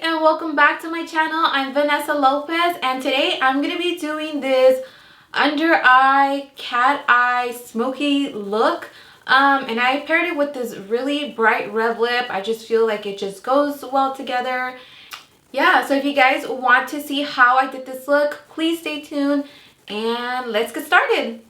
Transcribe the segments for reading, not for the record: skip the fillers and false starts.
and welcome back to my channel. I'm Vanessa Lopez, and today I'm going to be doing this under eye cat eye smoky look. And I paired it with this really bright red lip. I just feel like it just goes well together. Yeah, so if you guys want to see how I did this look, please stay tuned and let's get started.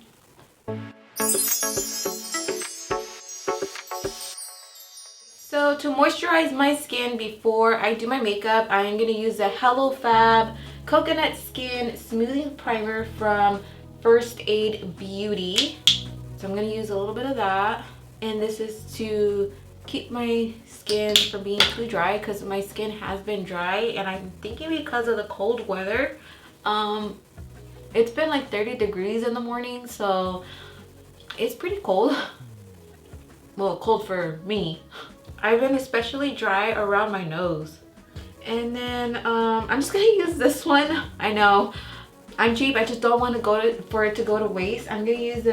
So to moisturize my skin before I do my makeup, I am going to use the Hello Fab Coconut Skin Smoothing Primer from First Aid Beauty. So I'm going to use a little bit of that. And this is to keep my skin from being too dry, because my skin has been dry. And I'm thinking because of the cold weather, it's been like 30 degrees in the morning. So it's pretty cold. Well, cold for me. I've been especially dry around my nose. And then I'm just gonna use this one. I know I'm cheap, I just don't want to for it to go to waste. I'm gonna use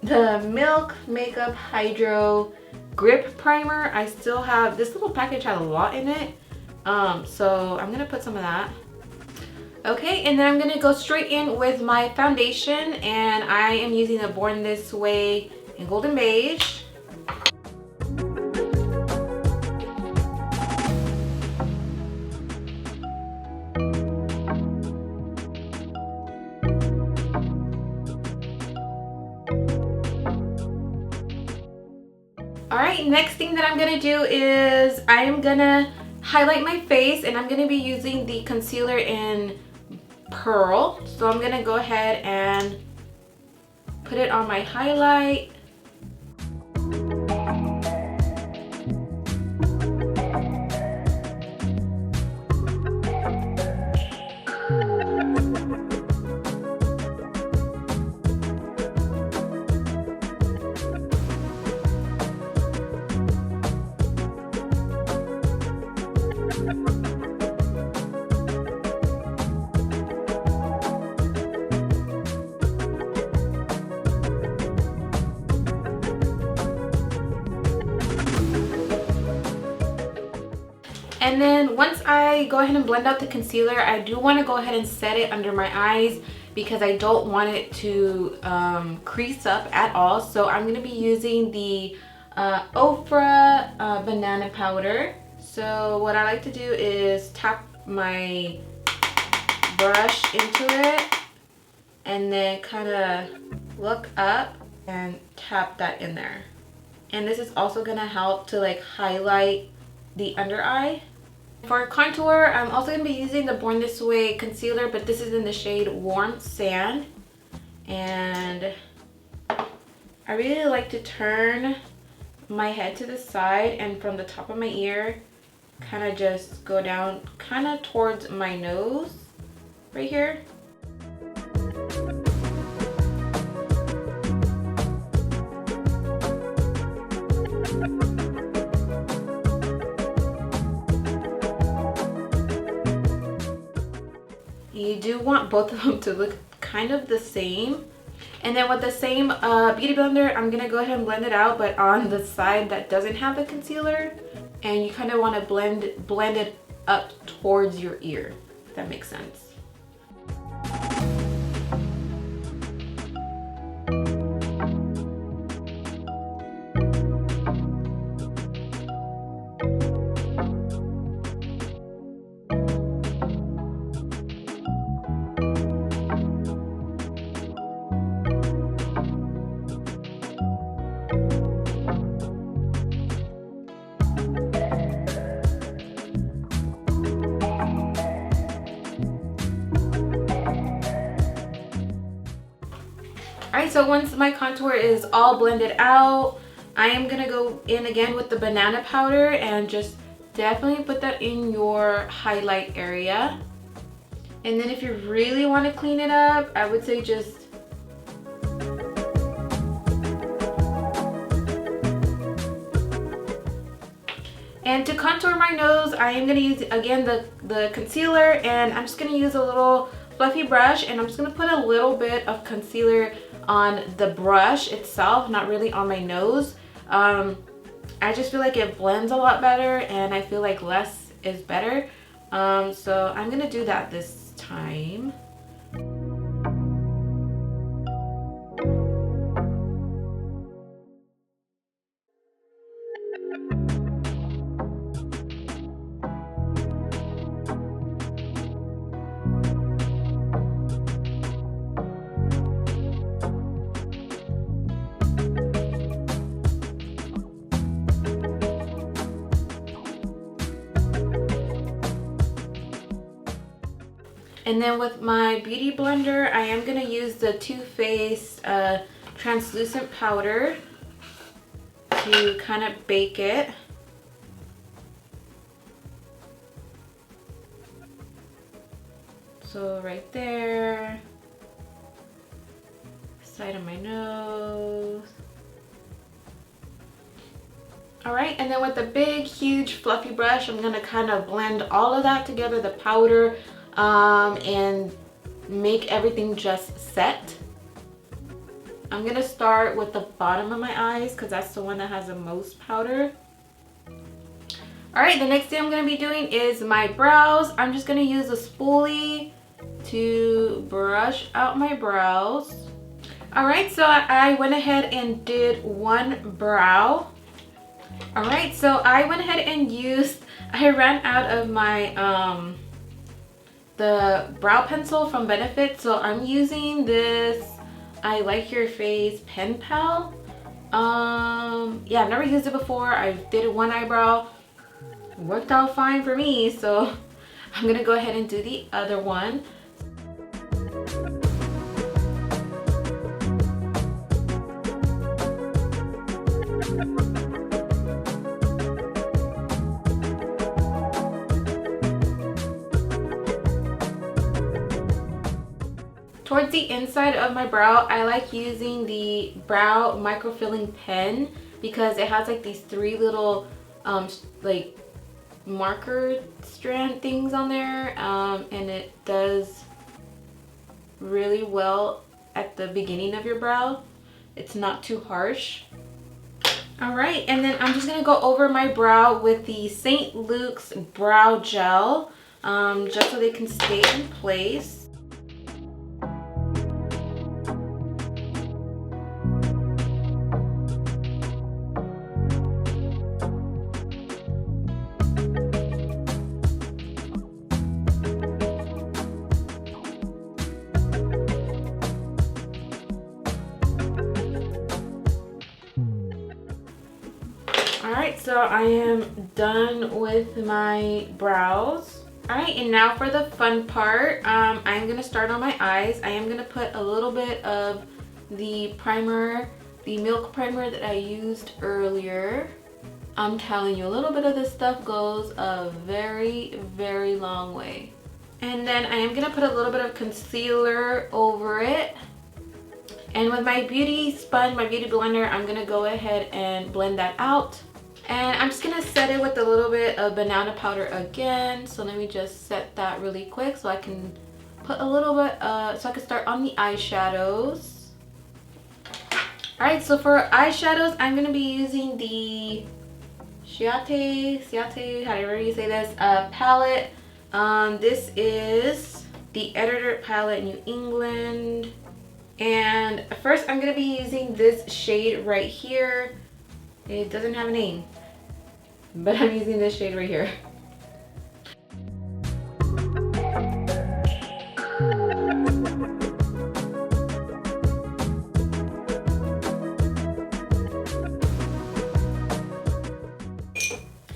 the Milk Makeup Hydro Grip Primer. I still have this little package, had a lot in it, so I'm gonna put some of that. Okay, and then I'm gonna go straight in with my foundation, and I am using the Born This Way in Golden Beige. Alright, next thing that I'm going to do is I am going to highlight my face, and I'm going to be using the concealer in Pearl. So I'm going to go ahead and put it on my highlight. And then once I go ahead and blend out the concealer, I do want to go ahead and set it under my eyes because I don't want it to crease up at all. So I'm going to be using the Ofra banana powder. So what I like to do is tap my brush into it and then kind of look up and tap that in there. And this is also going to help to like highlight the under eye. For contour, I'm also going to be using the Born This Way concealer, but this is in the shade Warm Sand. And I really like to turn my head to the side, and from the top of my ear, kind of just go down kind of towards my nose right here. You do want both of them to look kind of the same. And then with the same beauty blender, I'm gonna go ahead and blend it out, but on the side that doesn't have the concealer. And you kind of want to blend it up towards your ear, if that makes sense. Alright, so once my contour is all blended out, I am going to go in again with the banana powder and just definitely put that in your highlight area. And then if you really want to clean it up, I would say just and to contour my nose, I am going to use again the concealer, and I'm just going to use a little fluffy brush, and I'm just going to put a little bit of concealer on the brush itself, not really on my nose. I just feel like it blends a lot better, and I feel like less is better. So I'm gonna do that this time. And then with my beauty blender, I am going to use the Too Faced translucent powder to kind of bake it. So right there, side of my nose. Alright, and then with the big, huge, fluffy brush, I'm going to kind of blend all of that together, the powder, and make everything just set. I'm going to start with the bottom of my eyes because that's the one that has the most powder. Alright, the next thing I'm going to be doing is my brows. I'm just going to use a spoolie to brush out my brows. Alright, so I went ahead and did one brow. Alright, so I went ahead and I ran out of my the brow pencil from Benefit, so I'm using this I Like Your Face pen pal. Yeah, I've never used it before. I did one eyebrow, it worked out fine for me, so I'm gonna go ahead and do the other one. Towards the inside of my brow, I like using the brow microfilling pen because it has like these three little like marker strand things on there, and it does really well at the beginning of your brow. It's not too harsh. Alright, and then I'm just going to go over my brow with the St. Luke's brow gel, just so they can stay in place. Alright, so I am done with my brows. Alright, and now for the fun part. I'm going to start on my eyes. I am going to put a little bit of the primer, the milk primer that I used earlier. I'm telling you, a little bit of this stuff goes a very, very long way. And then I am going to put a little bit of concealer over it. And with my beauty sponge, my beauty blender, I'm going to go ahead and blend that out. And I'm just going to set it with a little bit of banana powder again. So let me just set that really quick so I can put a little bit, so I can start on the eyeshadows. Alright, so for eyeshadows, I'm going to be using the Ciate, however you say this, palette. This is the Editor palette, New England. And first I'm going to be using this shade right here. It doesn't have a name, but I'm using this shade right here.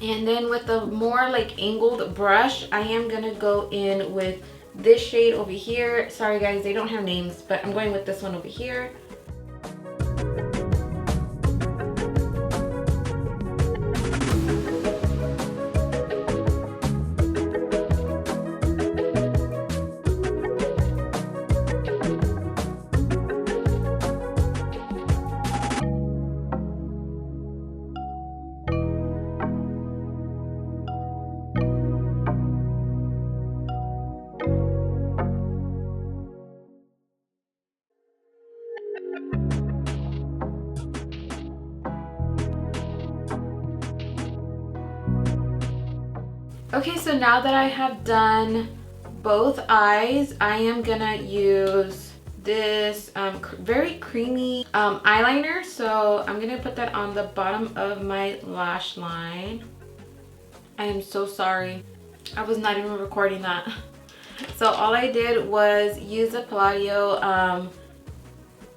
And then with a more like angled brush, I am gonna go in with this shade over here. Sorry guys, they don't have names, but I'm going with this one over here. Okay, so now that I have done both eyes, I am gonna use this very creamy eyeliner. So I'm gonna put that on the bottom of my lash line. I am so sorry. I was not even recording that. So all I did was use a Palladio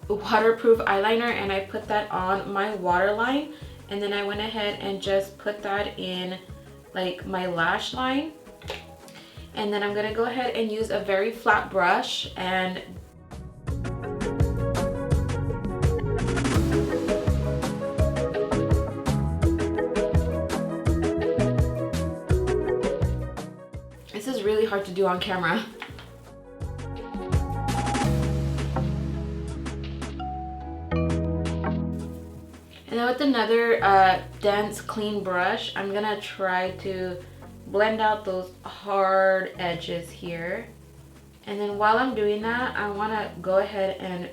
waterproof eyeliner, and I put that on my waterline, and then I went ahead and just put that in like my lash line. And then I'm gonna go ahead and use a very flat brush and this is really hard to do on camera. And then with another dense clean brush, I'm gonna try to blend out those hard edges here. And then while I'm doing that, I wanna go ahead and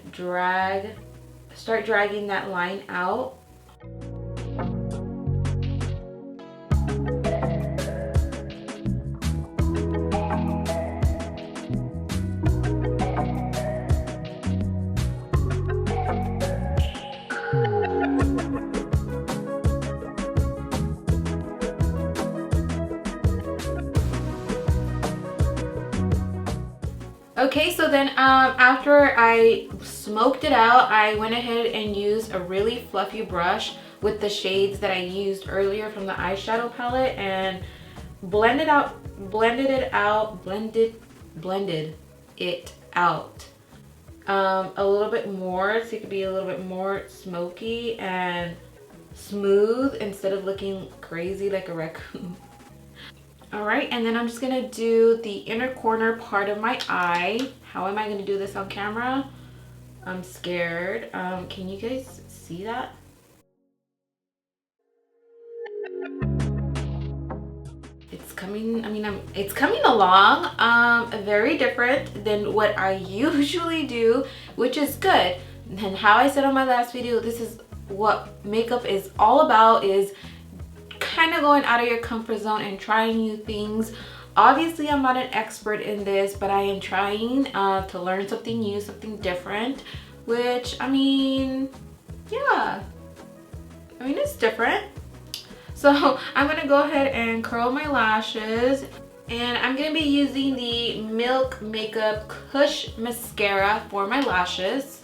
start dragging that line out. Okay, so then after I smoked it out, I went ahead and used a really fluffy brush with the shades that I used earlier from the eyeshadow palette and blended it out a little bit more so it could be a little bit more smoky and smooth instead of looking crazy like a raccoon. All right, and then I'm just gonna do the inner corner part of my eye. How am I gonna do this on camera? I'm scared. Can you guys see that? It's coming, it's coming along very different than what I usually do, which is good. And how I said on my last video, this is what makeup is all about, is kind of going out of your comfort zone and trying new things. Obviously, I'm not an expert in this, but I am trying to learn something new, something different, which, yeah, it's different. So I'm gonna go ahead and curl my lashes, and I'm gonna be using the Milk Makeup Kush Mascara for my lashes.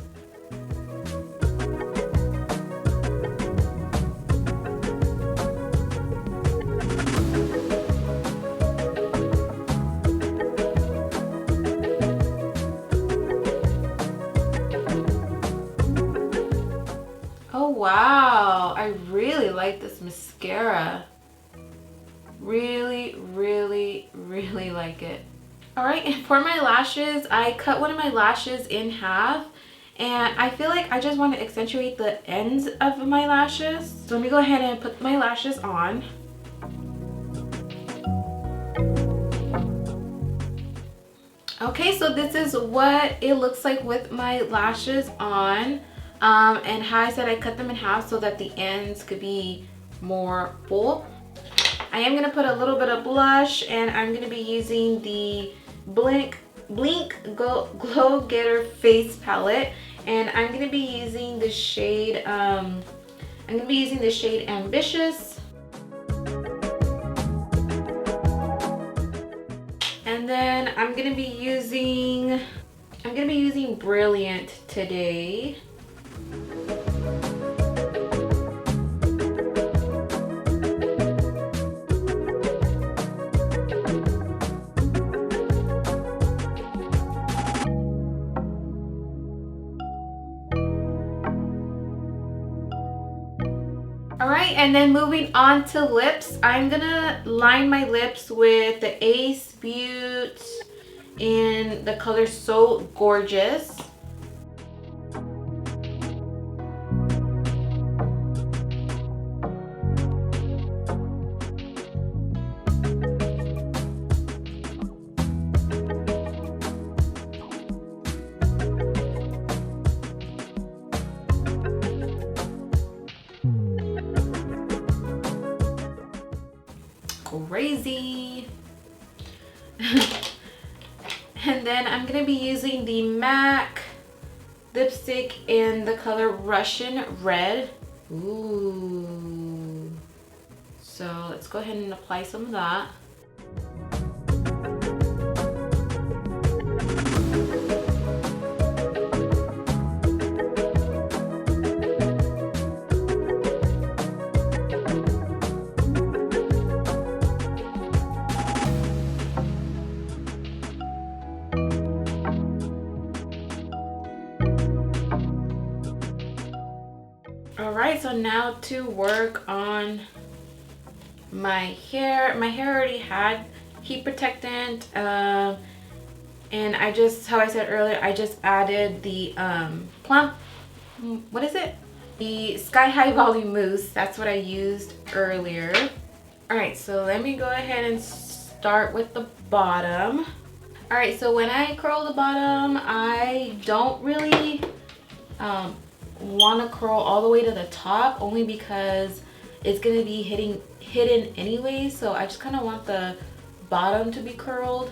Oh wow, I really like this mascara. Really like it. All right, and for my lashes, I cut one of my lashes in half, and I feel like I just want to accentuate the ends of my lashes. So let me go ahead and put my lashes on. Okay, so this is what it looks like with my lashes on. And how I said I cut them in half so that the ends could be more full. I am going to put a little bit of blush, and I'm going to be using the Blink Glow Getter Face Palette, and I'm going to be using the shade Ambitious. And then I'm going to be using Brilliant today. Alright, and then moving on to lips, I'm gonna line my lips with the Ace Beauty in the color So Gorgeous. crazy. And then I'm gonna be using the MAC lipstick in the color Russian Red. Ooh. So let's go ahead and apply some of that. Alright, so now to work on my hair. My hair already had heat protectant, and I just, how I said earlier, I just added the what is it? The Sky High Volume Mousse. That's what I used earlier. Alright, so let me go ahead and start with the bottom. Alright, so when I curl the bottom, I don't really want to curl all the way to the top, only because it's going to be hidden anyway. So I just kind of want the bottom to be curled.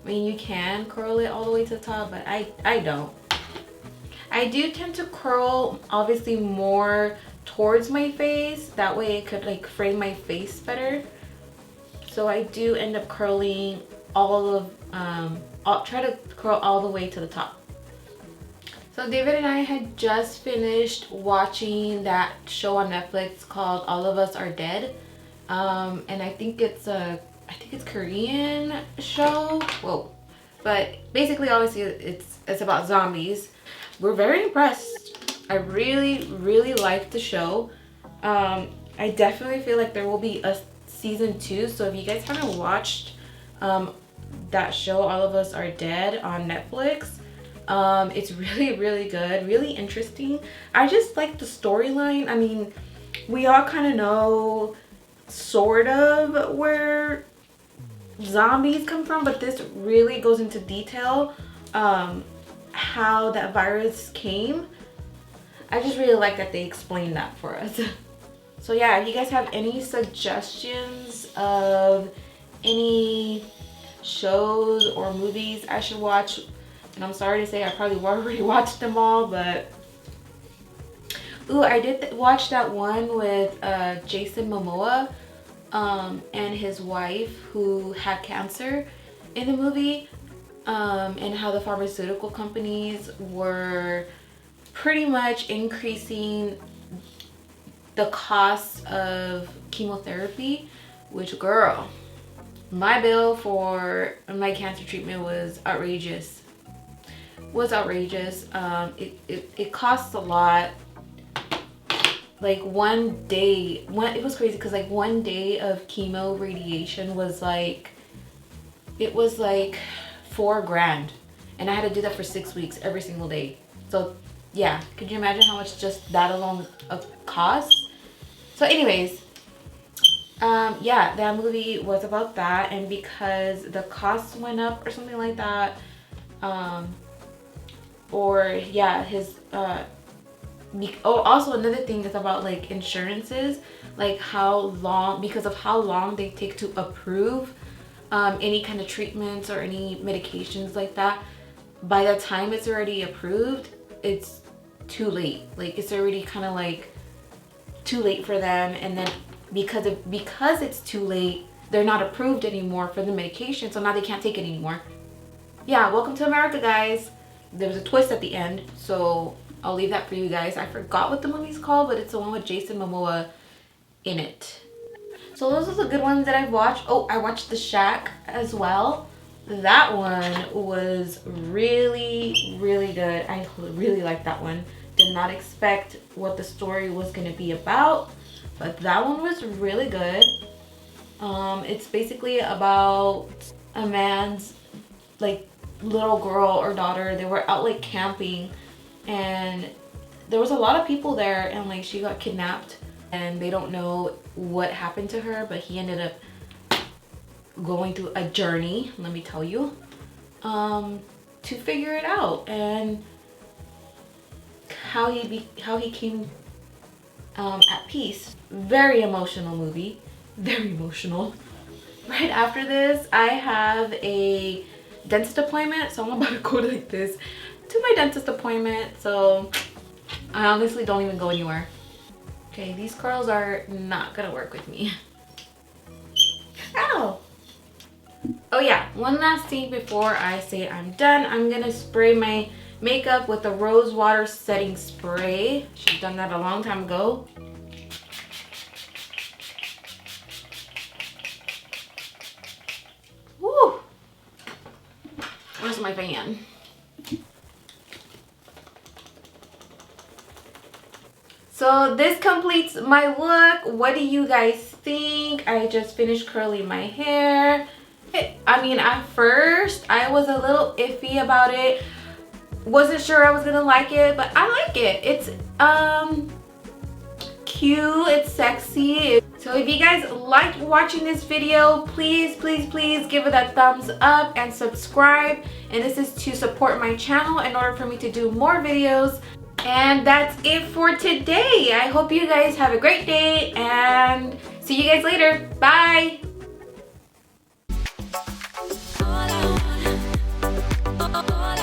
I mean, you can curl it all the way to the top, but I don't. I do tend to curl obviously more towards my face, that way it could like frame my face better. So I do end up curling all of I'll try to curl all the way to the top. So David and I had just finished watching that show on Netflix called All of Us Are Dead, and I think it's Korean show. Whoa, but basically, obviously, it's about zombies. We're very impressed. I really liked the show. I definitely feel like there will be a season 2. So if you guys haven't watched that show, All of Us Are Dead on Netflix. It's really good, really interesting. I just like the storyline. I mean, we all kind of know sort of where zombies come from, but this really goes into detail how that virus came. I just really like that they explained that for us. So yeah, if you guys have any suggestions of any shows or movies I should watch, and I'm sorry to say I probably already watched them all, but ooh, I did watch that one with Jason Momoa and his wife who had cancer in the movie, and how the pharmaceutical companies were pretty much increasing the cost of chemotherapy, which, girl, my bill for my cancer treatment was outrageous. It costs a lot. Like one day, it was crazy because like one day of chemo radiation was like, it was like $4,000, and I had to do that for 6 weeks every single day. So yeah, could you imagine how much just that alone costs? So anyways, yeah, that movie was about that, and because the costs went up or something like that, or yeah, his also another thing is about like insurances, like how long, because of how long they take to approve any kind of treatments or any medications like that. By the time it's already approved, it's too late. Like it's already kind of like too late for them, and then because it's too late, they're not approved anymore for the medication, so now they can't take it anymore. Yeah, welcome to America, guys. There was a twist at the end, so I'll leave that for you guys. I forgot what the movie's called, but it's the one with Jason Momoa in it. So those are the good ones that I've watched. Oh, I watched The Shack as well. That one was really good. I really liked that one. Did not expect what the story was going to be about, but that one was really good. It's basically about a man's like little girl or daughter. They were out like camping, and there was a lot of people there, and like she got kidnapped, and they don't know what happened to her, but he ended up going through a journey, let me tell you, to figure it out, and how he came at peace. Very emotional movie, very emotional. right after this, I have a dentist appointment, so I'm about to go like this to my dentist appointment. So I honestly don't even go anywhere. Okay, these curls are not gonna work with me. Ow! Oh yeah, one last thing before I say I'm done. I'm gonna spray my makeup with the rose water setting spray. Should've done that a long time ago. Woo! Where's my fan? So this completes my look. What do you guys think? I just finished curling my hair. I mean, at first I was a little iffy about it. Wasn't sure I was gonna like it, but I like it. It's cute, it's sexy. So if you guys liked watching this video, please give it a thumbs up and subscribe. And this is to support my channel in order for me to do more videos. And that's it for today. I hope you guys have a great day and see you guys later. Bye. All I want